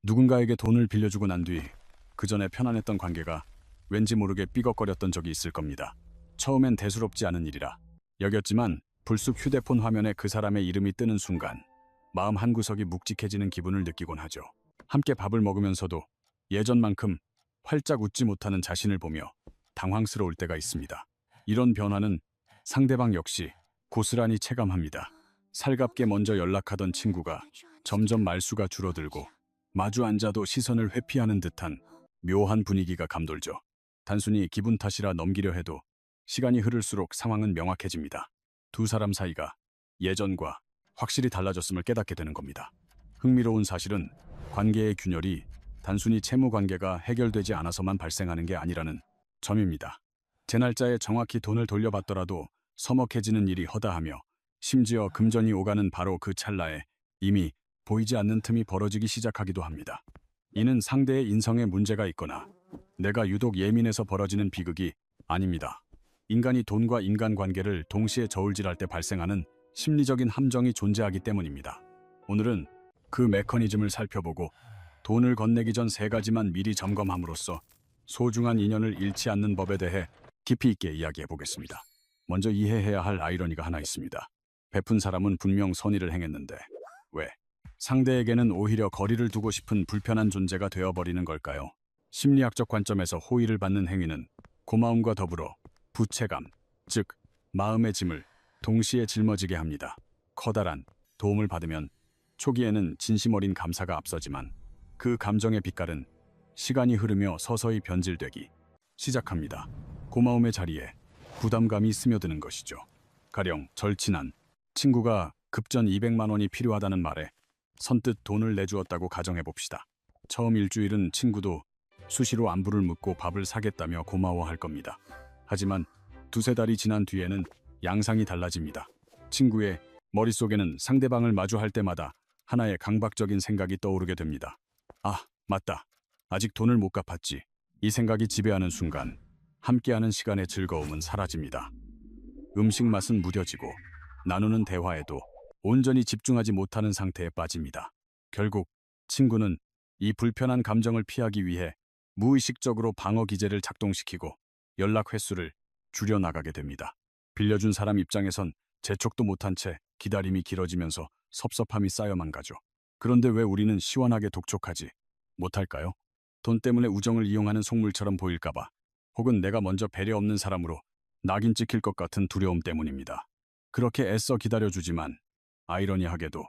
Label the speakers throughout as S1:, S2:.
S1: 누군가에게 돈을 빌려주고 난 뒤 그 전에 편안했던 관계가 왠지 모르게 삐걱거렸던 적이 있을 겁니다. 처음엔 대수롭지 않은 일이라 여겼지만 불쑥 휴대폰 화면에 그 사람의 이름이 뜨는 순간 마음 한구석이 묵직해지는 기분을 느끼곤 하죠. 함께 밥을 먹으면서도 예전만큼 활짝 웃지 못하는 자신을 보며 당황스러울 때가 있습니다. 이런 변화는 상대방 역시 고스란히 체감합니다. 살갑게 먼저 연락하던 친구가 점점 말수가 줄어들고 마주 앉아도 시선을 회피하는 듯한 묘한 분위기가 감돌죠. 단순히 기분 탓이라 넘기려 해도 시간이 흐를수록 상황은 명확해집니다. 두 사람 사이가 예전과 확실히 달라졌음을 깨닫게 되는 겁니다. 흥미로운 사실은 관계의 균열이 단순히 채무 관계가 해결되지 않아서만 발생하는 게 아니라는 점입니다. 제 날짜에 정확히 돈을 돌려받더라도 서먹해지는 일이 허다하며 심지어 금전이 오가는 바로 그 찰나에 이미 보이지 않는 틈이 벌어지기 시작하기도 합니다. 이는 상대의 인성에 문제가 있거나 내가 유독 예민해서 벌어지는 비극이 아닙니다. 인간이 돈과 인간관계를 동시에 저울질할 때 발생하는 심리적인 함정이 존재하기 때문입니다. 오늘은 그 메커니즘을 살펴보고 돈을 건네기 전 세 가지만 미리 점검함으로써 소중한 인연을 잃지 않는 법에 대해 깊이 있게 이야기해 보겠습니다. 먼저 이해해야 할 아이러니가 하나 있습니다. 베푼 사람은 분명 선의를 행했는데 왜 상대에게는 오히려 거리를 두고 싶은 불편한 존재가 되어버리는 걸까요? 심리학적 관점에서 호의를 받는 행위는 고마움과 더불어 부채감, 즉 마음의 짐을 동시에 짊어지게 합니다. 커다란 도움을 받으면 초기에는 진심 어린 감사가 앞서지만 그 감정의 빛깔은 시간이 흐르며 서서히 변질되기 시작합니다. 고마움의 자리에 부담감이 스며드는 것이죠. 가령 절친한 친구가 급전 200만 원이 필요하다는 말에 선뜻 돈을 내주었다고 가정해봅시다. 처음 일주일은 친구도 수시로 안부를 묻고 밥을 사겠다며 고마워할 겁니다. 하지만 두세 달이 지난 뒤에는 양상이 달라집니다. 친구의 머릿속에는 상대방을 마주할 때마다 하나의 강박적인 생각이 떠오르게 됩니다. 아, 맞다. 아직 돈을 못 갚았지. 이 생각이 지배하는 순간 함께하는 시간의 즐거움은 사라집니다. 음식 맛은 무뎌지고 나누는 대화에도 온전히 집중하지 못하는 상태에 빠집니다. 결국 친구는 이 불편한 감정을 피하기 위해 무의식적으로 방어 기제를 작동시키고 연락 횟수를 줄여나가게 됩니다. 빌려준 사람 입장에선 재촉도 못한 채 기다림이 길어지면서 섭섭함이 쌓여만 가죠. 그런데 왜 우리는 시원하게 독촉하지 못할까요? 돈 때문에 우정을 이용하는 속물처럼 보일까봐, 혹은 내가 먼저 배려 없는 사람으로 낙인 찍힐 것 같은 두려움 때문입니다. 그렇게 애써 기다려주지만 아이러니하게도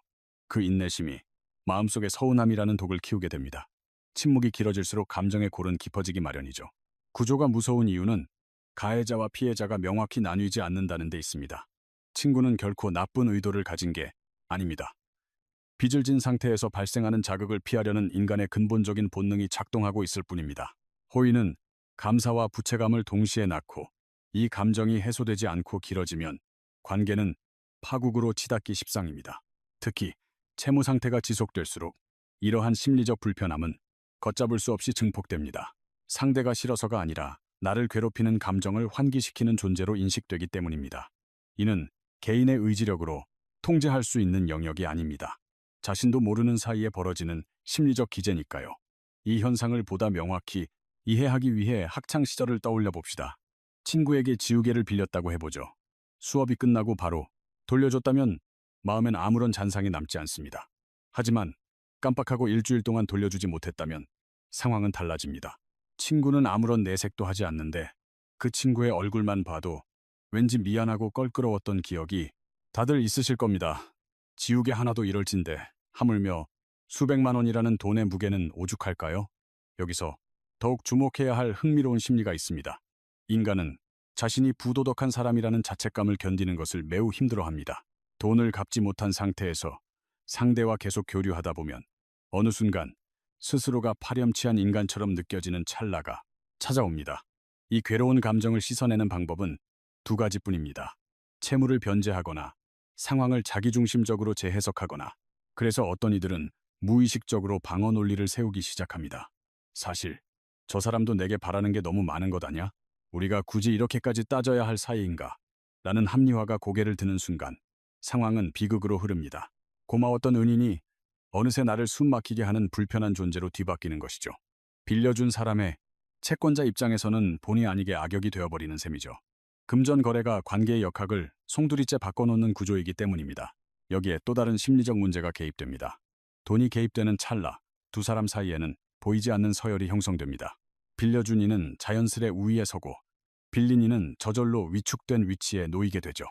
S1: 그 인내심이 마음속에 서운함이라는 독을 키우게 됩니다. 침묵이 길어질수록 감정의 골은 깊어지기 마련이죠. 구조가 무서운 이유는 가해자와 피해자가 명확히 나뉘지 않는다는 데 있습니다. 친구는 결코 나쁜 의도를 가진 게 아닙니다. 빚을 진 상태에서 발생하는 자극을 피하려는 인간의 근본적인 본능이 작동하고 있을 뿐입니다. 호의는 감사와 부채감을 동시에 낳고 이 감정이 해소되지 않고 길어지면 관계는 파국으로 치닫기 십상입니다. 특히 채무 상태가 지속될수록 이러한 심리적 불편함은 걷잡을 수 없이 증폭됩니다. 상대가 싫어서가 아니라 나를 괴롭히는 감정을 환기시키는 존재로 인식되기 때문입니다. 이는 개인의 의지력으로 통제할 수 있는 영역이 아닙니다. 자신도 모르는 사이에 벌어지는 심리적 기제니까요. 이 현상을 보다 명확히 이해하기 위해 학창 시절을 떠올려 봅시다. 친구에게 지우개를 빌렸다고 해보죠. 수업이 끝나고 바로 돌려줬다면 마음엔 아무런 잔상이 남지 않습니다. 하지만 깜빡하고 일주일 동안 돌려주지 못했다면 상황은 달라집니다. 친구는 아무런 내색도 하지 않는데 그 친구의 얼굴만 봐도 왠지 미안하고 껄끄러웠던 기억이 다들 있으실 겁니다. 지우개 하나도 이럴 진데 하물며 수백만 원이라는 돈의 무게는 오죽할까요? 여기서 더욱 주목해야 할 흥미로운 심리가 있습니다. 인간은 자신이 부도덕한 사람이라는 자책감을 견디는 것을 매우 힘들어합니다. 돈을 갚지 못한 상태에서 상대와 계속 교류하다 보면 어느 순간 스스로가 파렴치한 인간처럼 느껴지는 찰나가 찾아옵니다. 이 괴로운 감정을 씻어내는 방법은 두 가지뿐입니다. 채무를 변제하거나 상황을 자기중심적으로 재해석하거나, 그래서 어떤 이들은 무의식적으로 방어 논리를 세우기 시작합니다. 사실 저 사람도 내게 바라는 게 너무 많은 것 아냐? 우리가 굳이 이렇게까지 따져야 할 사이인가? 라는 합리화가 고개를 드는 순간 상황은 비극으로 흐릅니다. 고마웠던 은인이 어느새 나를 숨막히게 하는 불편한 존재로 뒤바뀌는 것이죠. 빌려준 사람의 채권자 입장에서는 본의 아니게 악역이 되어버리는 셈이죠. 금전 거래가 관계의 역학을 송두리째 바꿔놓는 구조이기 때문입니다. 여기에 또 다른 심리적 문제가 개입됩니다. 돈이 개입되는 찰나 두 사람 사이에는 보이지 않는 서열이 형성됩니다. 빌려준 이는 자연스레 우위에 서고 빌린 이는 저절로 위축된 위치에 놓이게 되죠.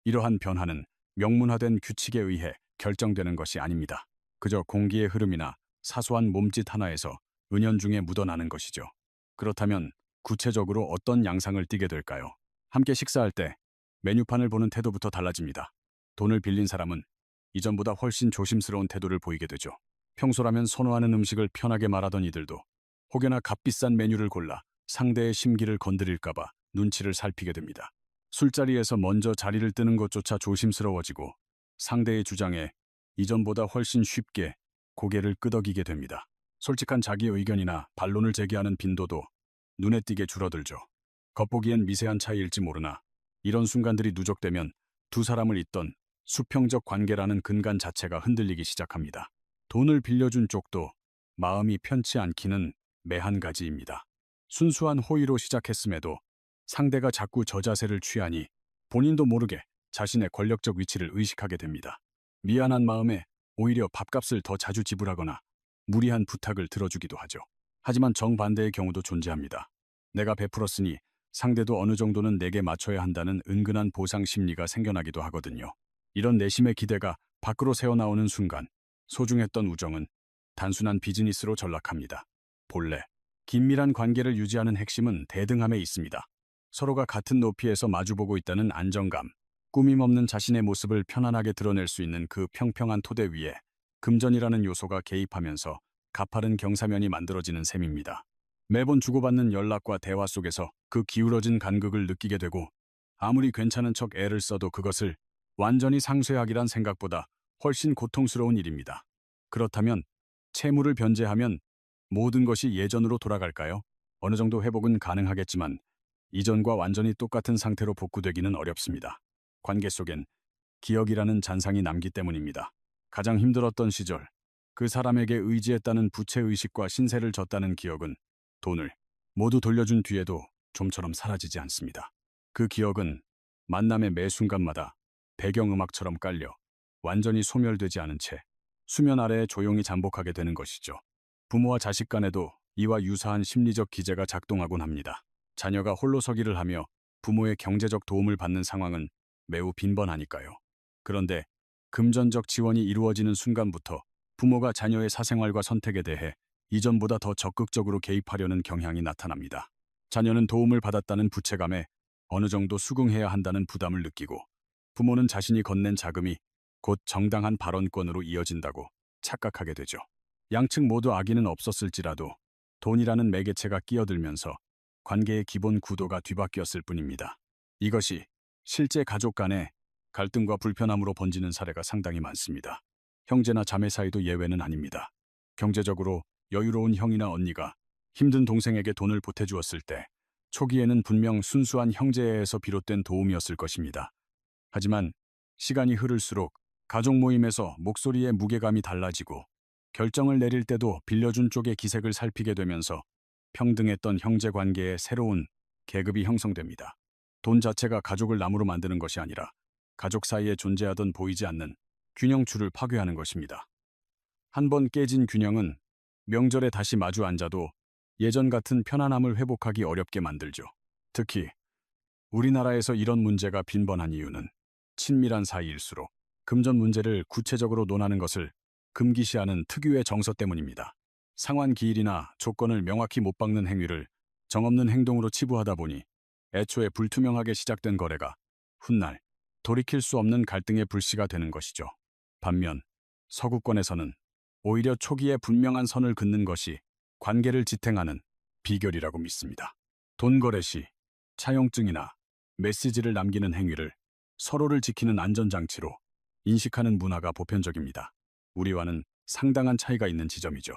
S1: 이러한 변화는 명문화된 규칙에 의해 결정되는 것이 아닙니다. 그저 공기의 흐름이나 사소한 몸짓 하나에서 은연중에 묻어나는 것이죠. 그렇다면 구체적으로 어떤 양상을 띠게 될까요? 함께 식사할 때 메뉴판을 보는 태도부터 달라집니다. 돈을 빌린 사람은 이전보다 훨씬 조심스러운 태도를 보이게 되죠. 평소라면 선호하는 음식을 편하게 말하던 이들도 혹여나 값비싼 메뉴를 골라 상대의 심기를 건드릴까봐 눈치를 살피게 됩니다. 술자리에서 먼저 자리를 뜨는 것조차 조심스러워지고 상대의 주장에 이전보다 훨씬 쉽게 고개를 끄덕이게 됩니다. 솔직한 자기 의견이나 반론을 제기하는 빈도도 눈에 띄게 줄어들죠. 겉보기엔 미세한 차이일지 모르나 이런 순간들이 누적되면 두 사람을 잇던 수평적 관계라는 근간 자체가 흔들리기 시작합니다. 돈을 빌려준 쪽도 마음이 편치 않기는 매한가지입니다. 순수한 호의로 시작했음에도 상대가 자꾸 저자세를 취하니 본인도 모르게 자신의 권력적 위치를 의식하게 됩니다. 미안한 마음에 오히려 밥값을 더 자주 지불하거나 무리한 부탁을 들어주기도 하죠. 하지만 정반대의 경우도 존재합니다. 내가 베풀었으니 상대도 어느 정도는 내게 맞춰야 한다는 은근한 보상 심리가 생겨나기도 하거든요. 이런 내심의 기대가 밖으로 새어나오는 순간 소중했던 우정은 단순한 비즈니스로 전락합니다. 본래 긴밀한 관계를 유지하는 핵심은 대등함에 있습니다. 서로가 같은 높이에서 마주보고 있다는 안정감, 꾸밈없는 자신의 모습을 편안하게 드러낼 수 있는 그 평평한 토대 위에 금전이라는 요소가 개입하면서 가파른 경사면이 만들어지는 셈입니다. 매번 주고받는 연락과 대화 속에서 그 기울어진 간극을 느끼게 되고 아무리 괜찮은 척 애를 써도 그것을 완전히 상쇄하기란 생각보다 훨씬 고통스러운 일입니다. 그렇다면 채무를 변제하면 모든 것이 예전으로 돌아갈까요? 어느 정도 회복은 가능하겠지만 이전과 완전히 똑같은 상태로 복구되기는 어렵습니다. 관계 속엔 기억이라는 잔상이 남기 때문입니다. 가장 힘들었던 시절, 그 사람에게 의지했다는 부채의식과 신세를 졌다는 기억은 돈을 모두 돌려준 뒤에도 좀처럼 사라지지 않습니다. 그 기억은 만남의 매 순간마다 배경음악처럼 깔려 완전히 소멸되지 않은 채 수면 아래에 조용히 잠복하게 되는 것이죠. 부모와 자식 간에도 이와 유사한 심리적 기제가 작동하곤 합니다. 자녀가 홀로서기를 하며 부모의 경제적 도움을 받는 상황은 매우 빈번하니까요. 그런데 금전적 지원이 이루어지는 순간부터 부모가 자녀의 사생활과 선택에 대해 이전보다 더 적극적으로 개입하려는 경향이 나타납니다. 자녀는 도움을 받았다는 부채감에 어느 정도 수긍해야 한다는 부담을 느끼고 부모는 자신이 건넨 자금이 곧 정당한 발언권으로 이어진다고 착각하게 되죠. 양측 모두 악의는 없었을지라도 돈이라는 매개체가 끼어들면서 관계의 기본 구도가 뒤바뀌었을 뿐입니다. 이것이 실제 가족 간의 갈등과 불편함으로 번지는 사례가 상당히 많습니다. 형제나 자매 사이도 예외는 아닙니다. 경제적으로 여유로운 형이나 언니가 힘든 동생에게 돈을 보태주었을 때 초기에는 분명 순수한 형제애에서 비롯된 도움이었을 것입니다. 하지만 시간이 흐를수록 가족 모임에서 목소리의 무게감이 달라지고 결정을 내릴 때도 빌려준 쪽의 기색을 살피게 되면서 평등했던 형제 관계에 새로운 계급이 형성됩니다. 돈 자체가 가족을 나무로 만드는 것이 아니라 가족 사이에 존재하던 보이지 않는 균형줄을 파괴하는 것입니다. 한번 깨진 균형은 명절에 다시 마주 앉아도 예전 같은 편안함을 회복하기 어렵게 만들죠. 특히 우리나라에서 이런 문제가 빈번한 이유는 친밀한 사이일수록 금전 문제를 구체적으로 논하는 것을 금기시하는 특유의 정서 때문입니다. 상환 기일이나 조건을 명확히 못 박는 행위를 정없는 행동으로 치부하다 보니 애초에 불투명하게 시작된 거래가 훗날 돌이킬 수 없는 갈등의 불씨가 되는 것이죠. 반면 서구권에서는 오히려 초기에 분명한 선을 긋는 것이 관계를 지탱하는 비결이라고 믿습니다. 돈 거래 시 차용증이나 메시지를 남기는 행위를 서로를 지키는 안전장치로 인식하는 문화가 보편적입니다. 우리와는 상당한 차이가 있는 지점이죠.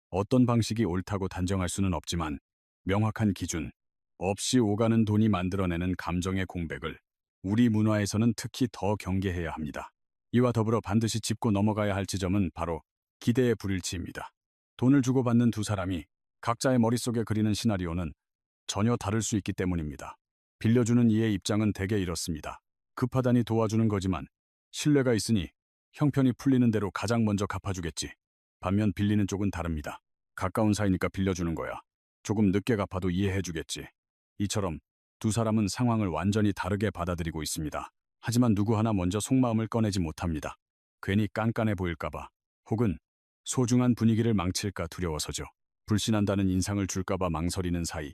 S1: 어떤 방식이 옳다고 단정할 수는 없지만 명확한 기준 없이 오가는 돈이 만들어내는 감정의 공백을 우리 문화에서는 특히 더 경계해야 합니다. 이와 더불어 반드시 짚고 넘어가야 할 지점은 바로 기대의 불일치입니다. 돈을 주고받는 두 사람이 각자의 머릿속에 그리는 시나리오는 전혀 다를 수 있기 때문입니다. 빌려주는 이의 입장은 대개 이렇습니다. 급하다니 도와주는 거지만 신뢰가 있으니 형편이 풀리는 대로 가장 먼저 갚아주겠지. 반면 빌리는 쪽은 다릅니다. 가까운 사이니까 빌려주는 거야. 조금 늦게 갚아도 이해해주겠지. 이처럼 두 사람은 상황을 완전히 다르게 받아들이고 있습니다. 하지만 누구 하나 먼저 속마음을 꺼내지 못합니다. 괜히 깐깐해 보일까봐, 혹은 소중한 분위기를 망칠까 두려워서죠. 불신한다는 인상을 줄까봐 망설이는 사이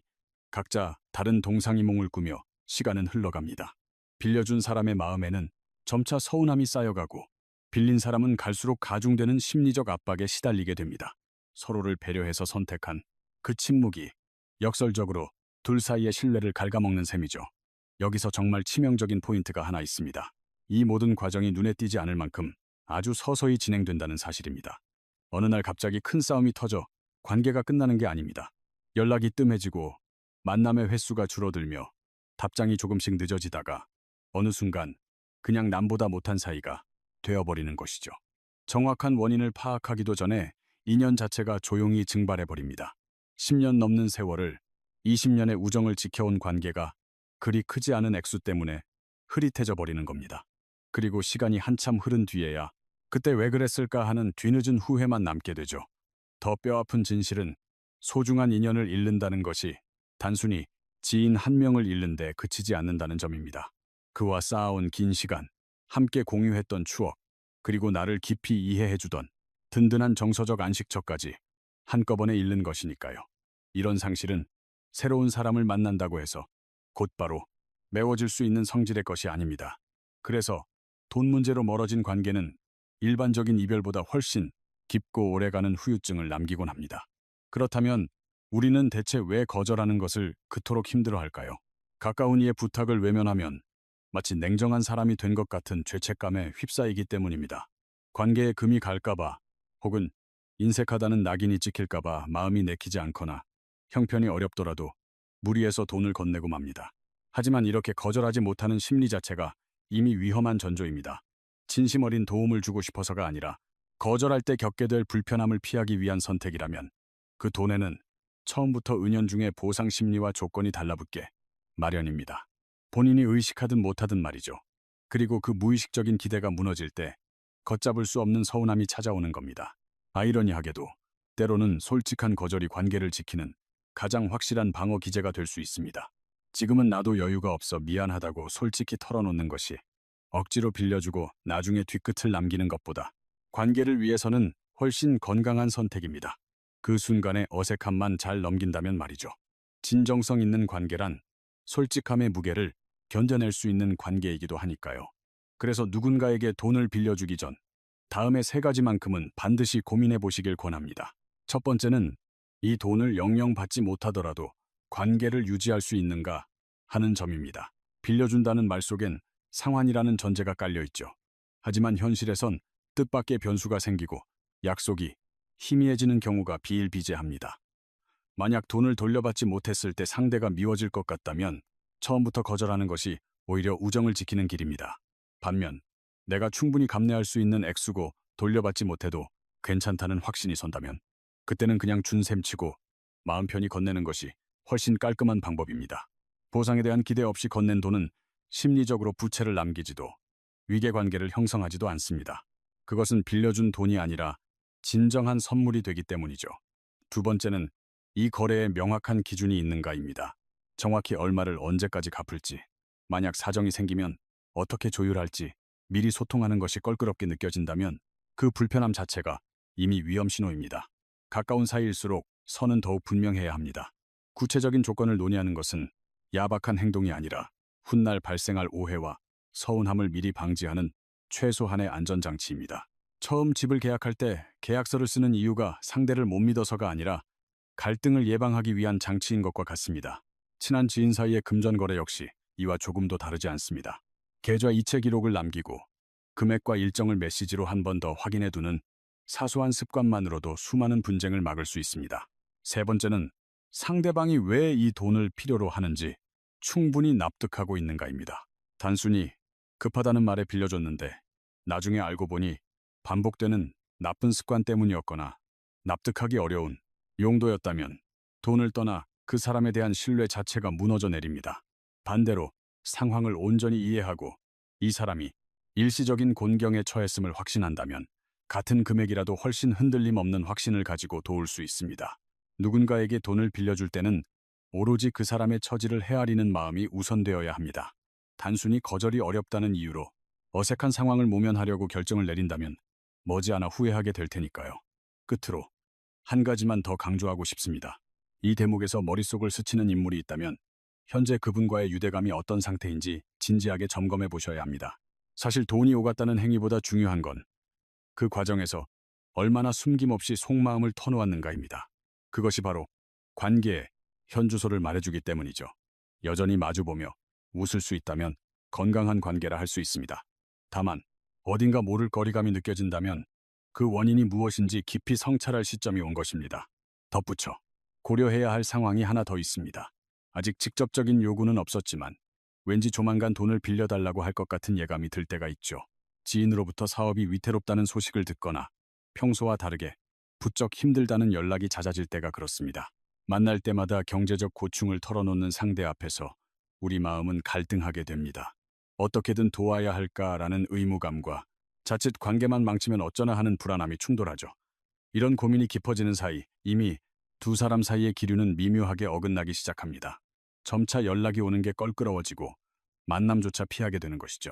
S1: 각자 다른 동상이몽을 꾸며 시간은 흘러갑니다. 빌려준 사람의 마음에는 점차 서운함이 쌓여가고 빌린 사람은 갈수록 가중되는 심리적 압박에 시달리게 됩니다. 서로를 배려해서 선택한 그 침묵이 역설적으로 둘 사이의 신뢰를 갉아먹는 셈이죠. 여기서 정말 치명적인 포인트가 하나 있습니다. 이 모든 과정이 눈에 띄지 않을 만큼 아주 서서히 진행된다는 사실입니다. 어느 날 갑자기 큰 싸움이 터져 관계가 끝나는 게 아닙니다. 연락이 뜸해지고 만남의 횟수가 줄어들며 답장이 조금씩 늦어지다가 어느 순간 그냥 남보다 못한 사이가 되어버리는 것이죠. 정확한 원인을 파악하기도 전에 인연 자체가 조용히 증발해버립니다. 10년 넘는 세월을 20년의 우정을 지켜온 관계가 그리 크지 않은 액수 때문에 흐릿해져 버리는 겁니다. 그리고 시간이 한참 흐른 뒤에야 그때 왜 그랬을까 하는 뒤늦은 후회만 남게 되죠. 더 뼈아픈 진실은 소중한 인연을 잃는다는 것이 단순히 지인 한 명을 잃는 데 그치지 않는다는 점입니다. 그와 쌓아온 긴 시간, 함께 공유했던 추억, 그리고 나를 깊이 이해해주던 든든한 정서적 안식처까지 한꺼번에 잃는 것이니까요. 이런 상실은 새로운 사람을 만난다고 해서 곧바로 메워질 수 있는 성질의 것이 아닙니다. 그래서 돈 문제로 멀어진 관계는 일반적인 이별보다 훨씬 깊고 오래가는 후유증을 남기곤 합니다. 그렇다면 우리는 대체 왜 거절하는 것을 그토록 힘들어할까요? 가까운 이의 부탁을 외면하면 마치 냉정한 사람이 된 것 같은 죄책감에 휩싸이기 때문입니다. 관계에 금이 갈까봐, 혹은 인색하다는 낙인이 찍힐까봐 마음이 내키지 않거나 형편이 어렵더라도 무리해서 돈을 건네고 맙니다. 하지만 이렇게 거절하지 못하는 심리 자체가 이미 위험한 전조입니다. 진심 어린 도움을 주고 싶어서가 아니라 거절할 때 겪게 될 불편함을 피하기 위한 선택이라면 그 돈에는 처음부터 은연중에 보상 심리와 조건이 달라붙게 마련입니다. 본인이 의식하든 못하든 말이죠. 그리고 그 무의식적인 기대가 무너질 때 걷잡을 수 없는 서운함이 찾아오는 겁니다. 아이러니하게도 때로는 솔직한 거절이 관계를 지키는 가장 확실한 방어 기제가 될 수 있습니다. 지금은 나도 여유가 없어 미안하다고 솔직히 털어놓는 것이 억지로 빌려주고 나중에 뒤끝을 남기는 것보다 관계를 위해서는 훨씬 건강한 선택입니다. 그 순간의 어색함만 잘 넘긴다면 말이죠. 진정성 있는 관계란 솔직함의 무게를 견뎌낼 수 있는 관계이기도 하니까요. 그래서 누군가에게 돈을 빌려주기 전 다음의 세 가지만큼은 반드시 고민해 보시길 권합니다. 첫 번째는 이 돈을 영영 받지 못하더라도 관계를 유지할 수 있는가 하는 점입니다. 빌려준다는 말 속엔 상환이라는 전제가 깔려 있죠. 하지만 현실에선 뜻밖의 변수가 생기고 약속이 희미해지는 경우가 비일비재합니다. 만약 돈을 돌려받지 못했을 때 상대가 미워질 것 같다면 처음부터 거절하는 것이 오히려 우정을 지키는 길입니다. 반면 내가 충분히 감내할 수 있는 액수고 돌려받지 못해도 괜찮다는 확신이 선다면 그때는 그냥 준 셈 치고 마음 편히 건네는 것이 훨씬 깔끔한 방법입니다. 보상에 대한 기대 없이 건넨 돈은 심리적으로 부채를 남기지도 위계관계를 형성하지도 않습니다. 그것은 빌려준 돈이 아니라 진정한 선물이 되기 때문이죠. 두 번째는 이 거래에 명확한 기준이 있는가입니다. 정확히 얼마를 언제까지 갚을지, 만약 사정이 생기면 어떻게 조율할지 미리 소통하는 것이 껄끄럽게 느껴진다면 그 불편함 자체가 이미 위험 신호입니다. 가까운 사이일수록 선은 더욱 분명해야 합니다. 구체적인 조건을 논의하는 것은 야박한 행동이 아니라 훗날 발생할 오해와 서운함을 미리 방지하는 최소한의 안전장치입니다. 처음 집을 계약할 때 계약서를 쓰는 이유가 상대를 못 믿어서가 아니라 갈등을 예방하기 위한 장치인 것과 같습니다. 친한 지인 사이의 금전거래 역시 이와 조금도 다르지 않습니다. 계좌 이체 기록을 남기고 금액과 일정을 메시지로 한 번 더 확인해 두는 사소한 습관만으로도 수많은 분쟁을 막을 수 있습니다. 세 번째는 상대방이 왜 이 돈을 필요로 하는지 충분히 납득하고 있는가입니다. 단순히 급하다는 말에 빌려줬는데 나중에 알고 보니 반복되는 나쁜 습관 때문이었거나 납득하기 어려운 용도였다면 돈을 떠나 그 사람에 대한 신뢰 자체가 무너져 내립니다. 반대로 상황을 온전히 이해하고 이 사람이 일시적인 곤경에 처했음을 확신한다면 같은 금액이라도 훨씬 흔들림 없는 확신을 가지고 도울 수 있습니다. 누군가에게 돈을 빌려줄 때는 오로지 그 사람의 처지를 헤아리는 마음이 우선되어야 합니다. 단순히 거절이 어렵다는 이유로 어색한 상황을 모면하려고 결정을 내린다면 머지않아 후회하게 될 테니까요. 끝으로 한 가지만 더 강조하고 싶습니다. 이 대목에서 머릿속을 스치는 인물이 있다면 현재 그분과의 유대감이 어떤 상태인지 진지하게 점검해 보셔야 합니다. 사실 돈이 오갔다는 행위보다 중요한 건 그 과정에서 얼마나 숨김없이 속마음을 터놓았는가입니다. 그것이 바로 관계의 현주소를 말해주기 때문이죠. 여전히 마주보며 웃을 수 있다면 건강한 관계라 할 수 있습니다. 다만 어딘가 모를 거리감이 느껴진다면 그 원인이 무엇인지 깊이 성찰할 시점이 온 것입니다. 덧붙여 고려해야 할 상황이 하나 더 있습니다. 아직 직접적인 요구는 없었지만 왠지 조만간 돈을 빌려달라고 할 것 같은 예감이 들 때가 있죠. 지인으로부터 사업이 위태롭다는 소식을 듣거나 평소와 다르게 부쩍 힘들다는 연락이 잦아질 때가 그렇습니다. 만날 때마다 경제적 고충을 털어놓는 상대 앞에서 우리 마음은 갈등하게 됩니다. 어떻게든 도와야 할까라는 의무감과 자칫 관계만 망치면 어쩌나 하는 불안함이 충돌하죠. 이런 고민이 깊어지는 사이 이미 두 사람 사이의 기류는 미묘하게 어긋나기 시작합니다. 점차 연락이 오는 게 껄끄러워지고 만남조차 피하게 되는 것이죠.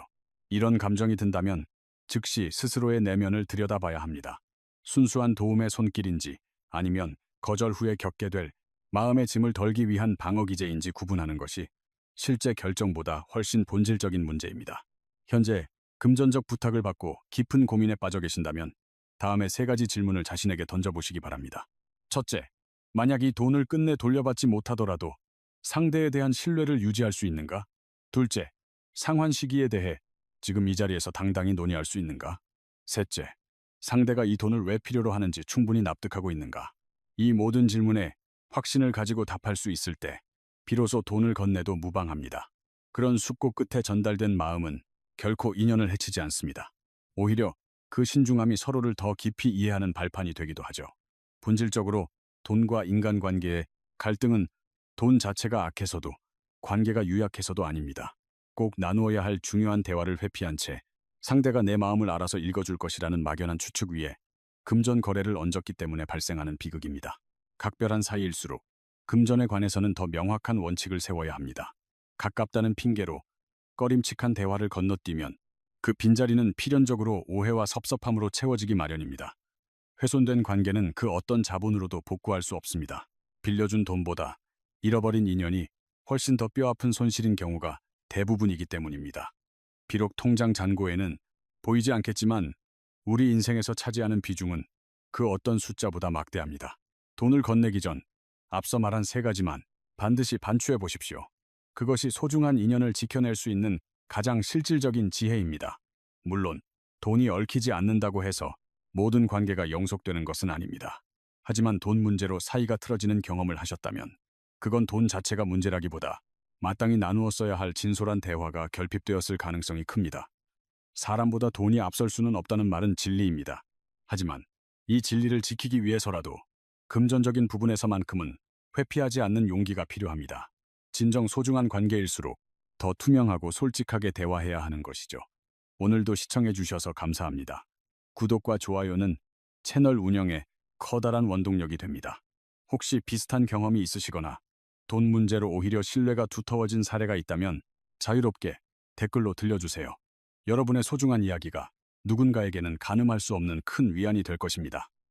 S1: 이런 감정이 든다면 즉시 스스로의 내면을 들여다봐야 합니다. 순수한 도움의 손길인지 아니면 거절 후에 겪게 될 마음의 짐을 덜기 위한 방어 기제인지 구분하는 것이 실제 결정보다 훨씬 본질적인 문제입니다. 현재 금전적 부탁을 받고 깊은 고민에 빠져 계신다면 다음에 세 가지 질문을 자신에게 던져보시기 바랍니다. 첫째, 만약 이 돈을 끝내 돌려받지 못하더라도 상대에 대한 신뢰를 유지할 수 있는가? 둘째, 상환 시기에 대해 지금 이 자리에서 당당히 논의할 수 있는가? 셋째, 상대가 이 돈을 왜 필요로 하는지 충분히 납득하고 있는가? 이 모든 질문에 확신을 가지고 답할 수 있을 때 비로소 돈을 건네도 무방합니다. 그런 숙고 끝에 전달된 마음은 결코 인연을 해치지 않습니다. 오히려 그 신중함이 서로를 더 깊이 이해하는 발판이 되기도 하죠. 본질적으로 돈과 인간관계의 갈등은 돈 자체가 악해서도 관계가 유약해서도 아닙니다. 꼭 나누어야 할 중요한 대화를 회피한 채 상대가 내 마음을 알아서 읽어줄 것이라는 막연한 추측 위에 금전 거래를 얹었기 때문에 발생하는 비극입니다. 각별한 사이일수록 금전에 관해서는 더 명확한 원칙을 세워야 합니다. 가깝다는 핑계로 꺼림칙한 대화를 건너뛰면 그 빈자리는 필연적으로 오해와 섭섭함으로 채워지기 마련입니다. 훼손된 관계는 그 어떤 자본으로도 복구할 수 없습니다. 빌려준 돈보다 잃어버린 인연이 훨씬 더 뼈아픈 손실인 경우가 대부분이기 때문입니다. 비록 통장 잔고에는 보이지 않겠지만 우리 인생에서 차지하는 비중은 그 어떤 숫자보다 막대합니다. 돈을 건네기 전 앞서 말한 세 가지만 반드시 반추해 보십시오. 그것이 소중한 인연을 지켜낼 수 있는 가장 실질적인 지혜입니다. 물론 돈이 얽히지 않는다고 해서 모든 관계가 영속되는 것은 아닙니다. 하지만 돈 문제로 사이가 틀어지는 경험을 하셨다면 그건 돈 자체가 문제라기보다 마땅히 나누었어야 할 진솔한 대화가 결핍되었을 가능성이 큽니다. 사람보다 돈이 앞설 수는 없다는 말은 진리입니다. 하지만 이 진리를 지키기 위해서라도 금전적인 부분에서만큼은 회피하지 않는 용기가 필요합니다. 진정 소중한 관계일수록 더 투명하고 솔직하게 대화해야 하는 것이죠. 오늘도 시청해 주셔서 감사합니다. 구독과 좋아요는 채널 운영에 커다란 원동력이 됩니다. 혹시 비슷한 경험이 있으시거나 돈 문제로 오히려 신뢰가 두터워진 사례가 있다면 자유롭게 댓글로 들려주세요. 여러분의 소중한 이야기가 누군가에게는 가늠할 수 없는 큰 위안이 될 것입니다.